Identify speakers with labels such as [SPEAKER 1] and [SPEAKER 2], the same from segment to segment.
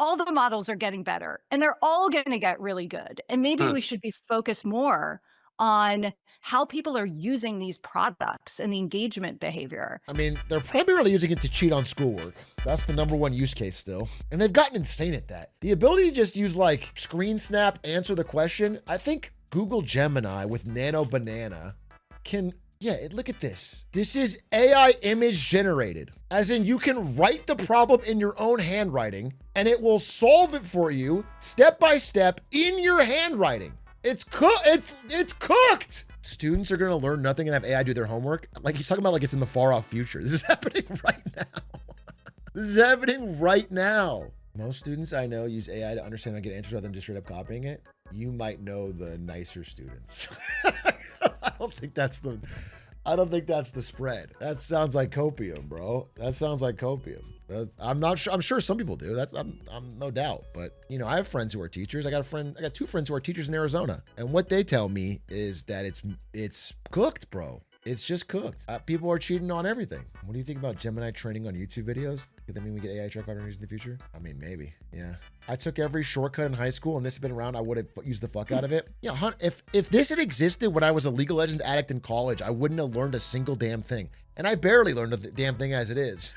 [SPEAKER 1] all the models are getting better and they're all going to get really good. And maybe
[SPEAKER 2] Hmm.
[SPEAKER 1] we should be focused more on how people are using these products and the engagement behavior.
[SPEAKER 2] I mean, they're primarily using it to cheat on schoolwork. That's the number one use case still. And they've gotten insane at that. The ability to just use like screen snap, answer the question. I think Google Gemini with Nano Banana can, yeah, look at this. This is AI image generated. As in you can write the problem in your own handwriting and it will solve it for you step by step in your handwriting. It's cooked. Students are going to learn nothing and have AI do their homework. Like he's talking about like it's in the far off future. This is happening right now. This is happening right now. Most students I know use AI to understand and get answers rather than just straight up copying it. You might know the nicer students. I don't think that's the spread. That sounds like copium, bro. That sounds like copium. I'm not sure. I'm sure some people do. I'm no doubt. But you know, I have friends who are teachers. I got two friends who are teachers in Arizona, and what they tell me is that it's cooked, bro. It's just cooked. People are cheating on everything. What do you think about Gemini training on YouTube videos? Could that mean we get AI track opportunities in the future? I mean, maybe. Yeah. I took every shortcut in high school and this had been around, I would have used the fuck out of it. Yeah, if this had existed when I was a League of Legends addict in college, I wouldn't have learned a single damn thing. And I barely learned a damn thing as it is.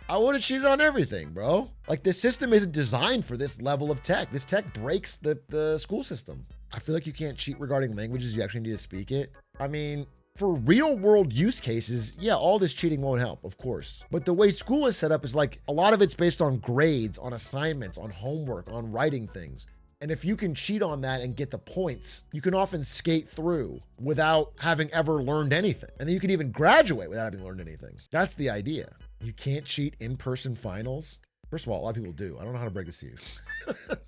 [SPEAKER 2] I would have cheated on everything, bro. Like this system isn't designed for this level of tech. This tech breaks the school system. I feel like you can't cheat regarding languages. You actually need to speak it. I mean, for real world use cases, yeah, all this cheating won't help, of course. But the way school is set up is like a lot of it's based on grades, on assignments, on homework, on writing things. And if you can cheat on that and get the points, you can often skate through without having ever learned anything. And then you can even graduate without having learned anything. That's the idea. You can't cheat in-person finals. First of all, a lot of people do. I don't know how to break this to you.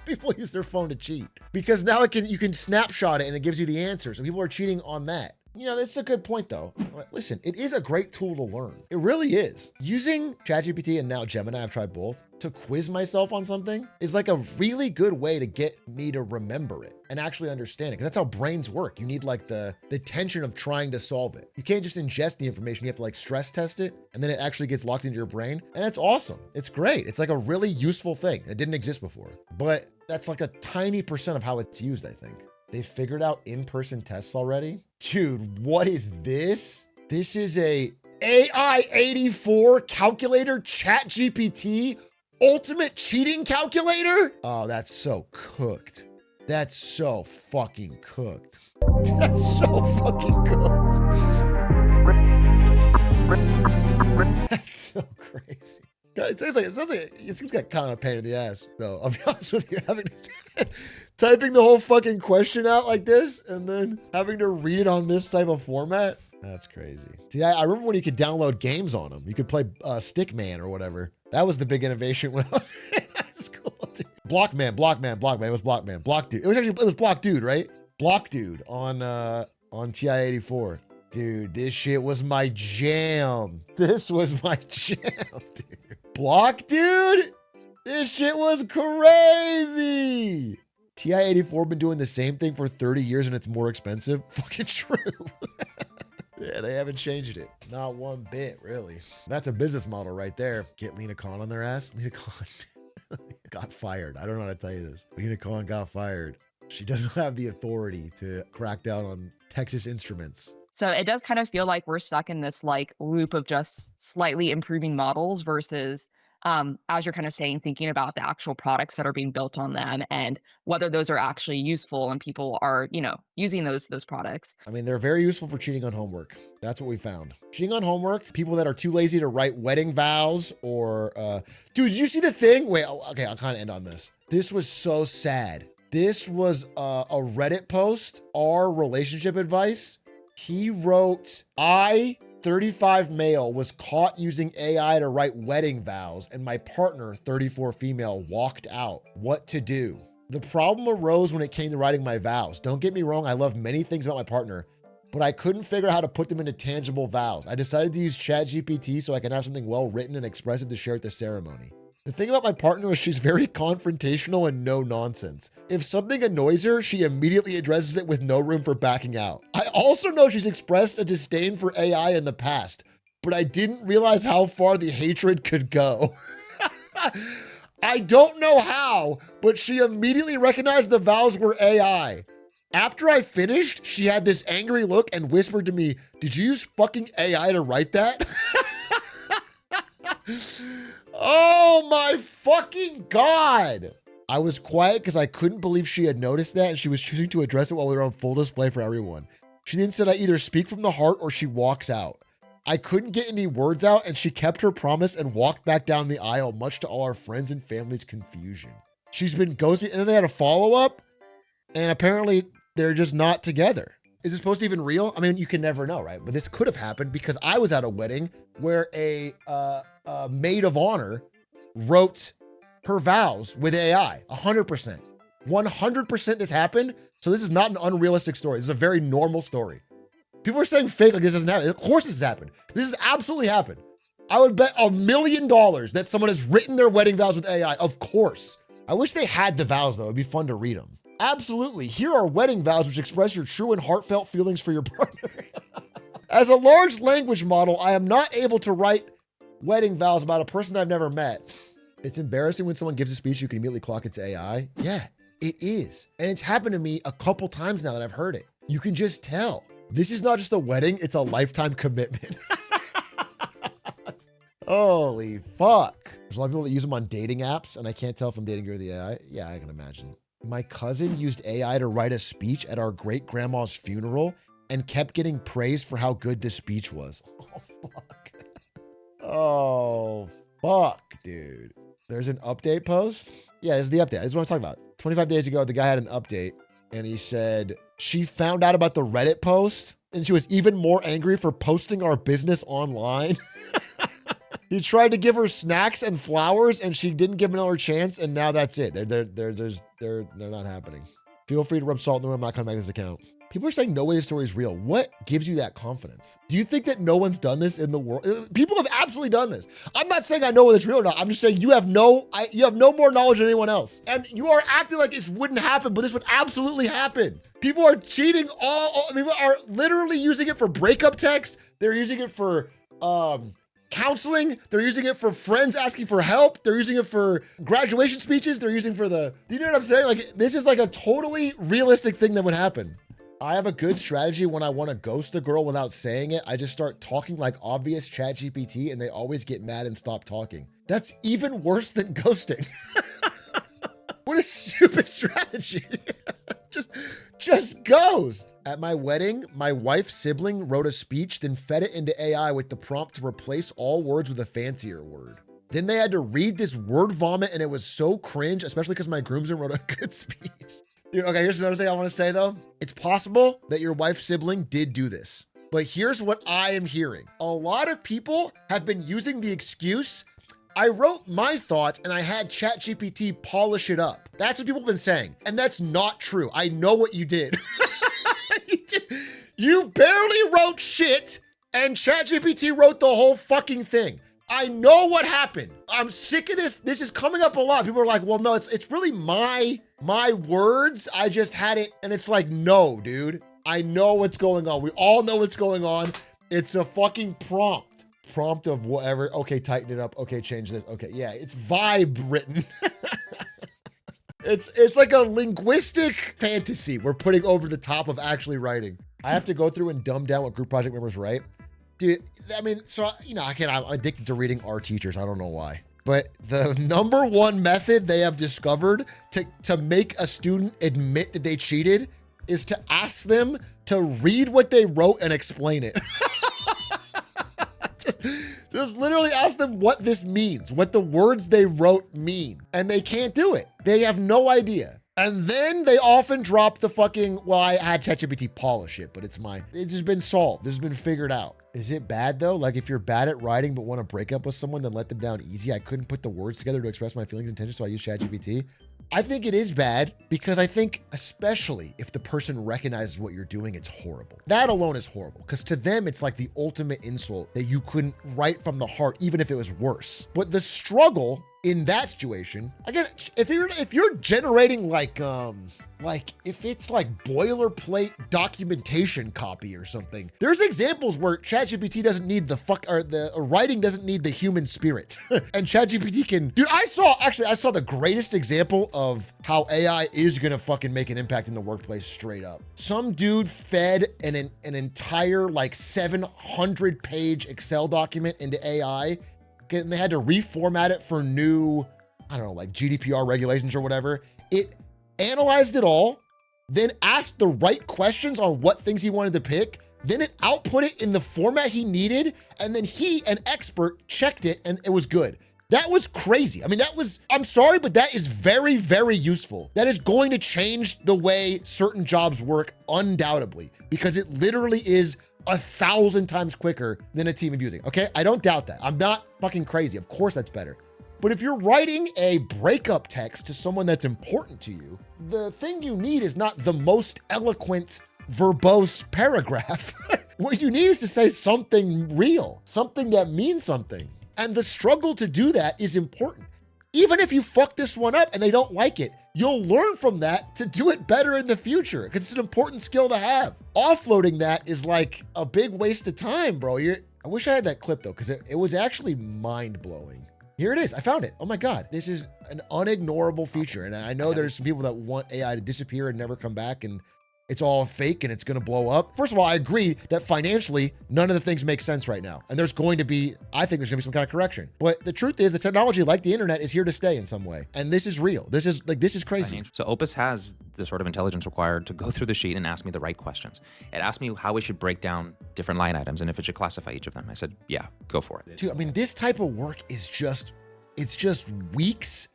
[SPEAKER 2] People use their phone to cheat because now you can snapshot it and it gives you the answer. So people are cheating on that. You know, that's a good point though. Listen, it is a great tool to learn. It really is. Using ChatGPT and now Gemini, I've tried both, to quiz myself on something is like a really good way to get me to remember it and actually understand it. Cause that's how brains work. You need like the tension of trying to solve it. You can't just ingest the information. You have to like stress test it and then it actually gets locked into your brain. And it's awesome. It's great. It's like a really useful thing that didn't exist before, but that's like a tiny percent of how it's used, I think. They figured out in-person tests already. Dude, what is this? This is a AI 84 calculator chat GPT ultimate cheating calculator. Oh, that's so cooked. That's so fucking cooked. That's so fucking cooked. That's so crazy. It seems like kind of a pain in the ass, though. I'll be honest with you, typing the whole fucking question out like this and then having to read it on this type of format. That's crazy. See, I remember when you could download games on them. You could play Stickman or whatever. That was the big innovation when I was in high school. Dude. Blockman. It was Blockman. Block Dude. It was Block Dude, right? Block Dude on TI-84. Dude, this shit was my jam. This was my jam, dude. Block Dude? This shit was crazy. TI-84 been doing the same thing for 30 years and it's more expensive? Fucking true. Yeah, they haven't changed it. Not one bit, really. That's a business model right there. Get Lena Khan on their ass. Lena Khan got fired. I don't know how to tell you this. Lena Khan got fired. She doesn't have the authority to crack down on Texas Instruments.
[SPEAKER 3] So it does kind of feel like we're stuck in this like loop of just slightly improving models versus, as you're kind of saying, thinking about the actual products that are being built on them and whether those are actually useful and people are, using those products.
[SPEAKER 2] I mean, they're very useful for cheating on homework. That's what we found. Cheating on homework, people that are too lazy to write wedding vows or, dude, did you see the thing? Wait, okay, I'll kind of end on this. This was so sad. This was a Reddit post, our relationship advice. He wrote, 35 male, was caught using AI to write wedding vows, and my partner, 34 female, walked out. What to do? The problem arose when it came to writing my vows. Don't get me wrong, I love many things about my partner, but I couldn't figure out how to put them into tangible vows. I decided to use ChatGPT so I can have something well written and expressive to share at the ceremony. The thing about my partner is she's very confrontational and no nonsense. If something annoys her, she immediately addresses it with no room for backing out. I also know she's expressed a disdain for AI in the past, but I didn't realize how far the hatred could go. I don't know how, but she immediately recognized the vows were AI. After I finished, she had this angry look and whispered to me, "Did you use fucking AI to write that?" Oh my fucking God. I was quiet because I couldn't believe she had noticed that and she was choosing to address it while we were on full display for everyone. She then said I either speak from the heart or she walks out. I couldn't get any words out and she kept her promise and walked back down the aisle, much to all our friends and family's confusion. She's been ghosting, and then they had a follow-up, and apparently they're just not together. Is it supposed to even real? I mean, you can never know, right? But this could have happened because I was at a wedding where a maid of honor wrote her vows with AI. 100%. 100% this happened. So this is not an unrealistic story. This is a very normal story. People are saying fake like this doesn't happen. Of course this has happened. This has absolutely happened. I would bet $1 million that someone has written their wedding vows with AI. Of course. I wish they had the vows though. It'd be fun to read them. Absolutely. Here are wedding vows which express your true and heartfelt feelings for your partner. As a large language model, I am not able to write wedding vows about a person I've never met. It's embarrassing when someone gives a speech, you can immediately clock it's AI. Yeah, it is. And it's happened to me a couple times now that I've heard it. You can just tell. This is not just a wedding, it's a lifetime commitment. Holy fuck. There's a lot of people that use them on dating apps, and I can't tell if I'm dating you or the AI. Yeah, I can imagine. My cousin used AI to write a speech at our great grandma's funeral and kept getting praised for how good the speech was. Oh, fuck. Oh, fuck, dude. There's an update post. Yeah, this is the update. This is what I'm talking about. 25 days ago, the guy had an update and he said, she found out about the Reddit post and she was even more angry for posting our business online. He tried to give her snacks and flowers and she didn't give him another chance. And now that's it. They're not happening. Feel free to rub salt in the room. I'm not coming back to this account. People are saying no way this story is real. What gives you that confidence? Do you think that no one's done this in the world? People have absolutely done this. I'm not saying I know whether it's real or not. I'm just saying you have no more knowledge than anyone else. And you are acting like this wouldn't happen, but this would absolutely happen. People are cheating people are literally using it for breakup texts. They're using it for counseling. They're using it for friends asking for help. They're using it for graduation speeches. They're using for do you know what I'm saying? Like, this is like a totally realistic thing that would happen. I have a good strategy when I want to ghost a girl without saying it. I just start talking like obvious ChatGPT and they always get mad and stop talking. That's even worse than ghosting. What a stupid strategy. just ghost. At my wedding, my wife's sibling wrote a speech, then fed it into AI with the prompt to replace all words with a fancier word. Then they had to read this word vomit and it was so cringe, especially because my groomsman wrote a good speech. Dude, okay, here's another thing I want to say though. It's possible that your wife's sibling did do this, but here's what I am hearing. A lot of people have been using the excuse, I wrote my thoughts and I had ChatGPT polish it up. That's what people have been saying. And that's not true. I know what you did. You barely wrote shit and ChatGPT wrote the whole fucking thing. I know what happened. I'm sick of this. This is coming up a lot. People are like, well, no, it's really my words. I just had it. And it's like, no, dude, I know what's going on. We all know what's going on. It's a fucking prompt of whatever. Okay, tighten it up. Okay, change this. Okay, yeah, it's vibe written. It's like a linguistic fantasy we're putting over the top of actually writing. I have to go through and dumb down what group project members write. Dude, I mean, so, you know, I'm addicted to reading our teachers. I don't know why. But the number one method they have discovered to make a student admit that they cheated is to ask them to read what they wrote and explain it. Just literally ask them what this means, what the words they wrote mean. And they can't do it. They have no idea. And then they often drop the fucking, well, I had ChatGPT polish it, but it's just been solved. This has been figured out. Is it bad though? Like if you're bad at writing but want to break up with someone, then let them down easy. I couldn't put the words together to express my feelings and intentions, so I use ChatGPT. I think it is bad because I think especially if the person recognizes what you're doing, it's horrible. That alone is horrible because to them, it's like the ultimate insult that you couldn't write from the heart, even if it was worse. But the struggle in that situation, again, if you're generating like if it's like boilerplate documentation copy or something, there's examples where ChatGPT doesn't need the writing doesn't need the human spirit. And ChatGPT can, dude, I saw the greatest example of how AI is gonna fucking make an impact in the workplace straight up. Some dude fed an entire like 700-page Excel document into AI, and they had to reformat it for new, I don't know, like GDPR regulations or whatever. It analyzed it all, then asked the right questions on what things he wanted to pick, then it output it in the format he needed, and then he, an expert, checked it and it was good. That was crazy. I mean, I'm sorry, but that is very, very useful. That is going to change the way certain jobs work undoubtedly, because it literally is 1,000 times quicker than a team of using. Okay, I don't doubt that. I'm not fucking crazy. Of course that's better. But if you're writing a breakup text to someone that's important to you, the thing you need is not the most eloquent, verbose paragraph. What you need is to say something real, something that means something. And the struggle to do that is important. Even if you fuck this one up and they don't like it, you'll learn from that to do it better in the future, because it's an important skill to have. Offloading that is like a big waste of time, bro. I wish I had that clip though, because it was actually mind-blowing. Here it is. I found it. Oh my God. This is an unignorable feature. And I know there's some people that want AI to disappear and never come back, and it's all fake and it's going to blow up. First of all, I agree that financially, none of the things make sense right now. And I think there's going to be some kind of correction. But the truth is, the technology, like the internet, is here to stay in some way. And this is real. This is crazy.
[SPEAKER 4] So Opus has the sort of intelligence required to go through the sheet and ask me the right questions. It asked me how we should break down different line items and if it should classify each of them. I said, yeah, go for it.
[SPEAKER 2] Dude, I mean, this type of work is it's just weeks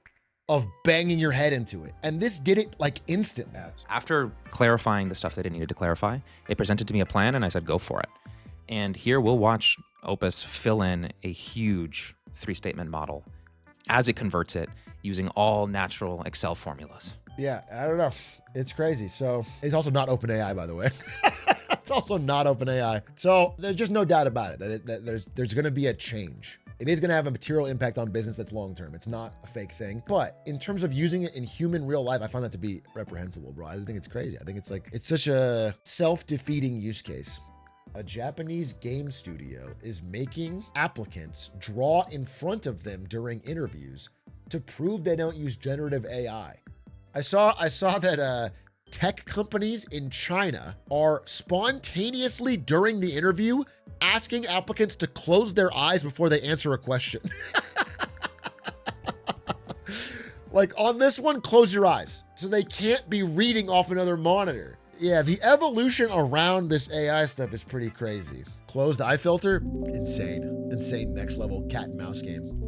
[SPEAKER 2] of banging your head into it. And this did it like instantly.
[SPEAKER 4] After clarifying the stuff that it needed to clarify, it presented to me a plan and I said, go for it. And here we'll watch Opus fill in a huge 3-statement model as it converts it using all natural Excel formulas.
[SPEAKER 2] Yeah, I don't know. It's crazy. So it's also not OpenAI, by the way. It's also not OpenAI. So there's just no doubt about it that there's going to be a change. It is going to have a material impact on business that's long-term. It's not a fake thing. But in terms of using it in human real life, I find that to be reprehensible, bro. I think it's crazy. I think it's such a self-defeating use case. A Japanese game studio is making applicants draw in front of them during interviews to prove they don't use generative AI. I saw that tech companies in China are spontaneously during the interview asking applicants to close their eyes before they answer a question. Like on this one, close your eyes so they can't be reading off another monitor. Yeah, the evolution around this AI stuff is pretty crazy. Closed eye filter, insane next level cat and mouse game.